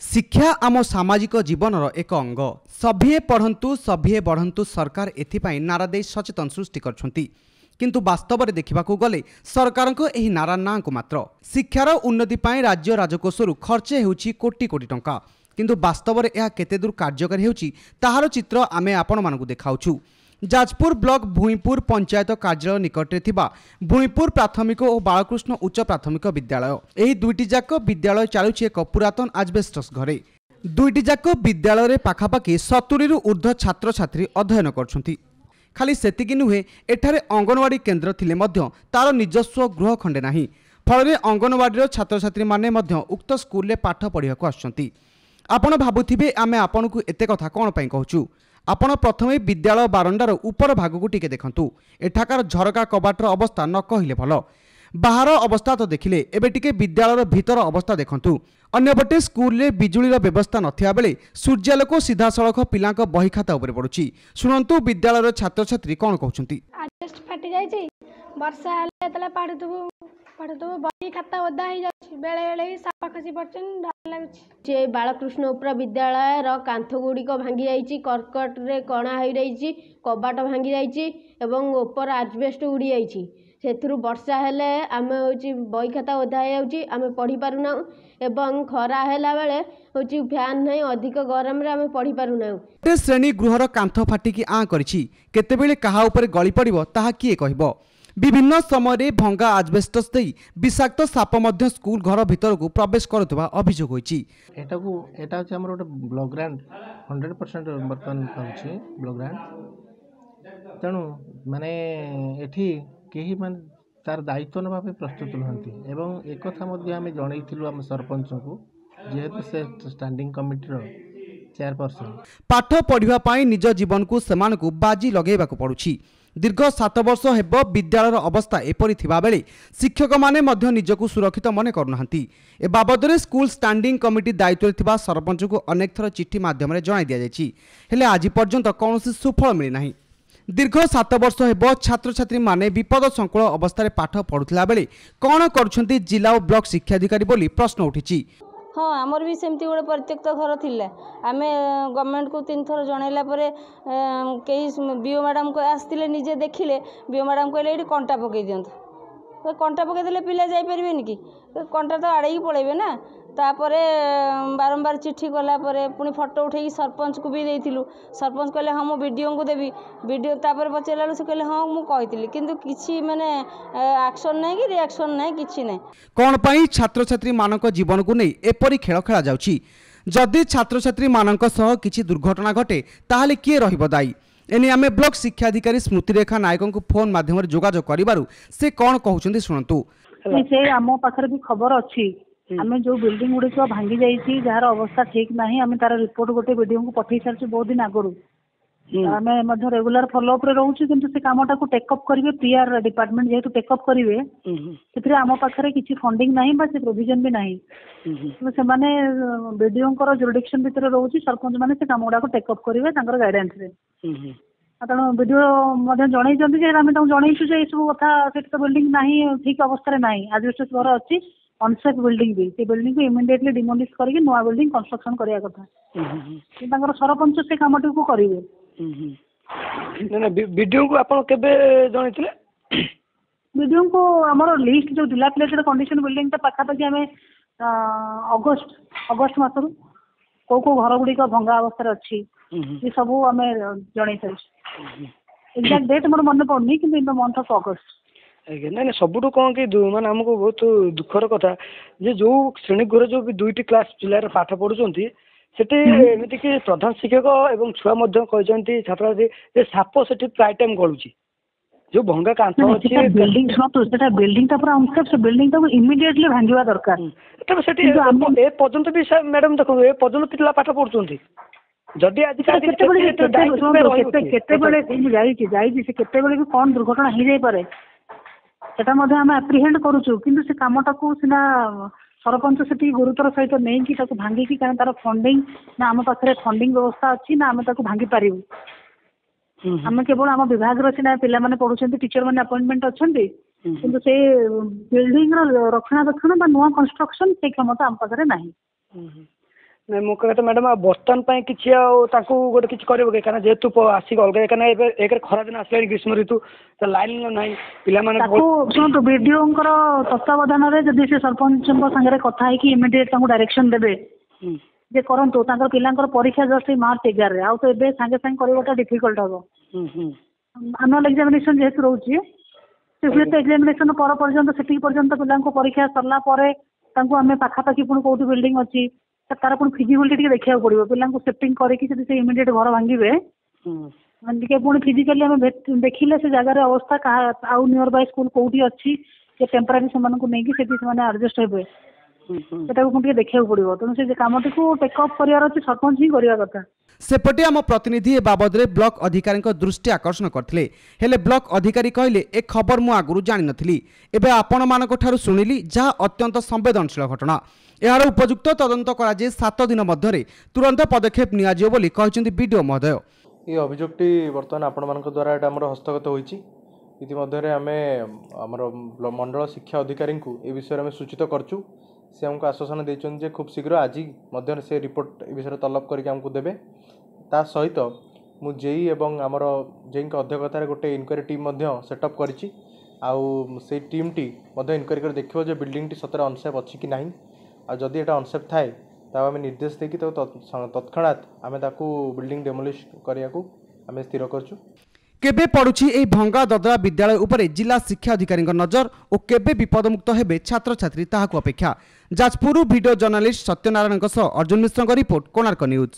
शिक्षा आम सामाजिक जीवन एक अंग सभीए पढ़ंतु सभीए बढ़ंतु सरकार एथिपाई नारा दे सचेतन सृष्टि करछंती किंतु वास्तव में देखा गले सरकार को एही नारा ना को मात्र शिक्षार उन्नति पाई राज्य राजकोषरु खर्च हेउछि कोटी कोटी टंका किंतु वास्तव में यह केते दूर कार्यकारी हेउछि ताहार चित्र आमे आपण मानकु देखाउछु। जाजपुर ब्लॉक भूईपुर पंचायत कार्यालय निकटरे थिबा भूईपुर प्राथमिक और बालकृष्ण उच्च प्राथमिक विद्यालय एही दुईटी जाक विद्यालय चालुछि एक पुरातन आजबेस्टस घरे। दुईटी जाक विद्यालय रे पाखापाखि 70 रु ऊर्ध्व छात्र छात्री अध्ययन करछंती। खाली सेतिकी नुहे एठारे अंगनवाड़ी केन्द्र थिले मध्य तार निजस्व गृह खंडे नाही फल अंगनवाड़ी छात्र छात्री माने मध्य उक्त स्कूल रे पाठ पढ़िया आसुछंती। आपण भाबुथिबे आमे आपनकु एते कथा कोन पई कहूछु। आपण प्रथमे विद्यालय बारंडार ऊपर भाग को टिके देखंतु एठाकार झरका कबाटर अवस्था न कहिले भल बाहर अवस्था तो देखिले एबे टिके विद्यालय भीतर अवस्था देखंतु। अन्यपटे स्कूल रे बिजुलीर व्यवस्था नथिया बेले सूर्यालोक सीधा सड़क पिलांक बही खाता उपरे पड़ुछि। शुणंतु विद्यालय छात्र छात्री कोन कहउछंती। आजस्ट फाटी जायछि वर्षा हेले तले पढ़ुतबो बही खाता ओदा ही जाछि बेले बेले सापा खसी पड़छन डर लागछि। जे बालकृष्ण उप्र विद्यालय रो कांथ गुडी को भांगी जायछि कर्कट रे कणा होई रहिछि कबाट भांगी जायछि एवं ऊपर आजबेस्ट उड़ी जायछि सेथुरु वर्षा हेले आमे होछि बही खाता ओदा हो जाउछि आमे पढ़ी पारुना एवं खरा हेला बेले होछि फैन नै अधिक गरम रे आमे पढ़ी पारुना। ए श्रेणी गृहर कांथ फाटिकी आ करछि केतेबेले कहा ऊपर गଳି पड़िबो ताहा किए कहबो। विभिन्न समय भंगा आजबेस्टस देई विषाक्त साप मध्य स्कूल घर भीतर को प्रवेश करथबा अभियोग होइछि। एटा होछि हमर ओटे ब्लॉक ग्रांट 100% बर्तन पाउछि ब्लॉक ग्रांट तेणु माने एठी केही मान तार दायित्व नबा पे प्रस्तुत नहंती एवं एक कथा मध्ये आमे जणैथिलु हम सरपंच को जेहेतु से स्टैंडिंग कमिटी रो चेयरपर्सन पाठ पढ़िबा पाई निज जीवन को समान को बाजी लगेबा को पड़ुछि। दीर्घ 7 वर्ष हेब विद्यालय अवस्था एपरी थिबा बेले शिक्षक माने मध्य निजको सुरक्षित मने करूनाहांती। ए बाबदरे स्कूल स्टैंडिंग कमिटी दायित्व थिबा सरपंच को अनेक थर चिट्ठी माध्यम रे जणाई दिया जायछि हेले आज पर्यंत कौनसी सुफल मिली नाही। दीर्घ 7 वर्ष हेब छात्र छात्री माने विपद संकुल अवस्था पाठ पढ़ुथिला बेले कोन करूछंती जिला और ब्लॉक शिक्षा अधिकारी बोली प्रश्न उठिछि। हाँ आमर भी सेमती गोटे परित्यक्त घर थिला आमे गवर्नमेंट को 3 थर जणैला परे कई बीओ मैडम को आस्तिले निजे देखिले बीओ मैडम कहले एठी कंटा पकई दियंतु कंटा पकई देले पिला जाई परिबेनी कि कंटा तो आड़े ही पळेबे ना तापरे बारंबार चिट्ठी गला परे पुनी फोटो उठेई सरपंच को भी देइथिलु सरपंच कहले हम वीडियो को देबी वीडियो तापर पचेलालु से कहले हां मु कहितली किंतु किछि माने एक्शन नै कि रिएक्शन नै किछि नै। कोन पई छात्र छात्री मानक जीवन को नै एपरी खेल खेला जाउछि जदि छात्र छात्री मानक सह किछि दुर्घटना घटे ताहाले किए रहिबो दाई एने आमे ब्लॉक शिक्षा अधिकारी स्मृति रेखा नायक को फोन माध्यम रे जोगाजोग करिबारु से कोन कहउछन्ती सुनंतु। से आम पाखरे भी खबर अछि आमे जो बिल्डिंग गुडी को भांगी जाईछि जार अवस्था ठीक नाही आमे तार रिपोर्ट गोटे वीडियो को पठै सारछु बहुत दिन आगरु आमे मध्य रेगुलर फॉलो अप रे रहउछु किंतु से कामटा को टेक अप करिवे पीआर डिपार्टमेंट जेतु टेक अप करिवे सेतरे आम पाखरे किछि फंडिंग नाही बा से प्रोविजन भी नाही तो से माने वीडियो को जुरिडिक्शन भीतर रहउछि सरपंच माने से कामडा को टेक अप करिवे तांकर गाइडेंस रे आता वीडियो मध्य जणै जंती जे आमे ता जणैछु जे सब कथा सेट तो बिल्डिंग नाही ठीक अवस्था रे नाही आजबेस्टस घर अछि अनसेफ बिल्डिंग भी से बिल्डिंग को इमिडिएटली डिमोलिश करके नया बिल्डिंग कंस्ट्रक्शन करिया कथा कि तांकर सरपंच से कामटी को करिवे ना वीडियो को आपण केबे जणैथिले वीडियो को हमर लिस्ट जो डिलापिलेटेड कंडीशन बिल्डिंग त पाखा पाखी हमें अगस्त मासरु को घर गुडी का भंगा अवस्था रे अछि ये सब हमें जणै छै एग्जैक्ट डेट मोर मन पड़नी कि इन द मंथ ऑफ अगस्त ना सबुठ कौन कि माने हमको बहुत दुखर कथा जे जो श्रेणी गृह जो भी 2टी क्लास पिलार पाठ पढ़ुचंती सेठी एमिति कि प्रधान शिक्षक एवं छुआ मध्य कहचंती छात्र जे साप सेठी प्राय टाइम गळुची जो भंगा कांथ अछि बिल्डिंग तो सेटा बिल्डिंग ता पूरा अनसेफ से बिल्डिंग ता इमीडिएटली भांगिवा दरकार तब सेठी ए पर्यंत भी मैडम देखो ए पर्यंत पिला पाठ पढ़ुचंती जदि आज केते बेले जाई से केते बेले भी कोन दुर्घटना ही जाई पारे सेटा मध्ये हम एप्रिहेंड करूछु किंतु से कामटा को सिना सरपंच सेठी गुरुतर सहित नै कि ताको भांगी कि कारण तार फंडिंग ना हम पाखरे फंडिंग व्यवस्था अछि ना हम ताको भांगी पारिबु हम केवल हम विभाग रो सिना पिला माने पढुछंती टीचर माने अपॉइंटमेंट अछंती किंतु से बिल्डिंग रो रक्षणाबेक्षण बा नुवा कंस्ट्रक्शन से क्षमता हम पाखरे नाही। ନାଇଁ ମୁଁ କହିବା କଥା ମ୍ୟାଡ଼ାମ୍ ବର୍ତ୍ତମାନ ପାଇଁ କିଛି ଗୋଟେ କିଛି କରିବ କି କାରଣ ଯେହେତୁ ଆସିକି ଅଲଗା କାରଣ ଏବେ ଏକରେ ଖରାଦିନ ଆସିଲାଣି ଗ୍ରୀଷ୍ମ ଋତୁ ତ ଲାଇନ୍ ନାହିଁ ପିଲାମାନେ ଶୁଣନ୍ତୁ ବିଡିଓଙ୍କର ତତ୍ତ୍ୱାବଧାନରେ ଯଦି ସେ ସରପଞ୍ଚଙ୍କ ସାଙ୍ଗରେ କଥା ହେଇକି ଇମିଡିଏଟ୍ ତାଙ୍କୁ ଡାଇରେକ୍ସନ ଦେବେ ଯେ କରନ୍ତୁ ତାଙ୍କର ପିଲାଙ୍କର ପରୀକ୍ଷା ଜଷ୍ଟ ମାର୍ଚ୍ଚ 11ରେ ଆଉ ତ ଏବେ ସାଙ୍ଗେ ସାଙ୍ଗେ କରିବାଟା ଡିଫିକଲ୍ଟ ହବ ଆନୁଆଲ ଏକ୍ସାମିନେସନ ଯେହେତୁ ରହୁଛି ସେ ହୁଏତ ଏକ୍ସାମିନେସନ ପର୍ଯ୍ୟନ୍ତ ସେତିକି ପର୍ଯ୍ୟନ୍ତ ପିଲାଙ୍କୁ ପରୀକ୍ଷା ସରିଲା ପରେ ତାଙ୍କୁ ଆମେ ପାଖାପାଖି ପୁଣି କୋଉଠି ବିଲ୍ଡିଂ ଅଛି ତାର ପୁଣି ଫିଜିବିଲିଟି ଟିକେ ଦେଖିବାକୁ ପଡିବ ପିଲାଙ୍କୁ ସେଟିଂ କରିକି ଯଦି ସେ ଇମିଡିଏଟ୍ ଘର ଭାଙ୍ଗିବେ ଟିକେ ପୁଣି ଫିଜିକାଲି ଆମେ ଦେଖିଲେ ସେ ଜାଗାରେ ଅବସ୍ଥା ଆଉ ନିୟର ବାଇ ସ୍କୁଲ କୋଉଠି ଅଛି ସେ ଟେମ୍ପରାରୀ ସେମାନଙ୍କୁ ନେଇକି ସେଠି ସେମାନେ ଆଡଜଷ୍ଟ ହେବେ ସେଟାକୁ ପୁଣି ଟିକେ ଦେଖିବାକୁ ପଡିବ ତେଣୁ ସେ କାମଟିକୁ ଟେକ୍ ଅପ୍ କରିବାର ଅଛି ସରପଞ୍ଚ ହିଁ କରିବା କଥା। सेपटे आम प्रतिनिधि ए बाबद में ब्लॉक अधिकारी दृष्टि आकर्षण करते हेले ब्लॉक अधिकारी कहले ए खबर मु आगु जानी नथिली एबे आपण मानक ठारू सुनिली जहाँ अत्यंत संवेदनशील घटना यार उपयुक्त तदंत कराजे 7 दिन मध्य तुरंत पदक्षेप नियाजियो बोली कहछन्ती बीडीओ महोदय। ये अभियोगटी बर्तमान आपण मानक द्वारा एटा हमर हस्तगत होईची इति मध्य आमे हमर मंडल शिक्षा अधिकारी को ए विषय में सूचित करचु से हमको आश्वासन देछन जे खूब शीघ्र आज मध्य से रिपोर्ट ए विषय तलब करके हमको देबे ता सहित मु जेई एवं आमर जेई अध्यक्षतार गोटे इनक्वारी टीम सेटअप करिछि आउ से टीम टी इनक्वारी कर देखिबो जे बिल्डिंग टी सतरे अनसेफ अछि कि नाही आ जदि एटा अनसेफ थाए ता आमे निर्देश देकी तो तत्क्षणात आमे ताकू बिल्डिंग डेमोलिश करिया को आमे स्थिर करछु। केबे पड़ुछि एई भंगा ददरा विद्यालय उपरे जिला शिक्षा अधिकारी नजर और केबे विपदमुक्त हेबे छात्र छात्री ताहाकू अपेक्षा। जाजपुर वीडियो जर्नलिस्ट सत्यनारायण अर्जुन मिश्र रिपोर्ट कोणार्क न्यूज।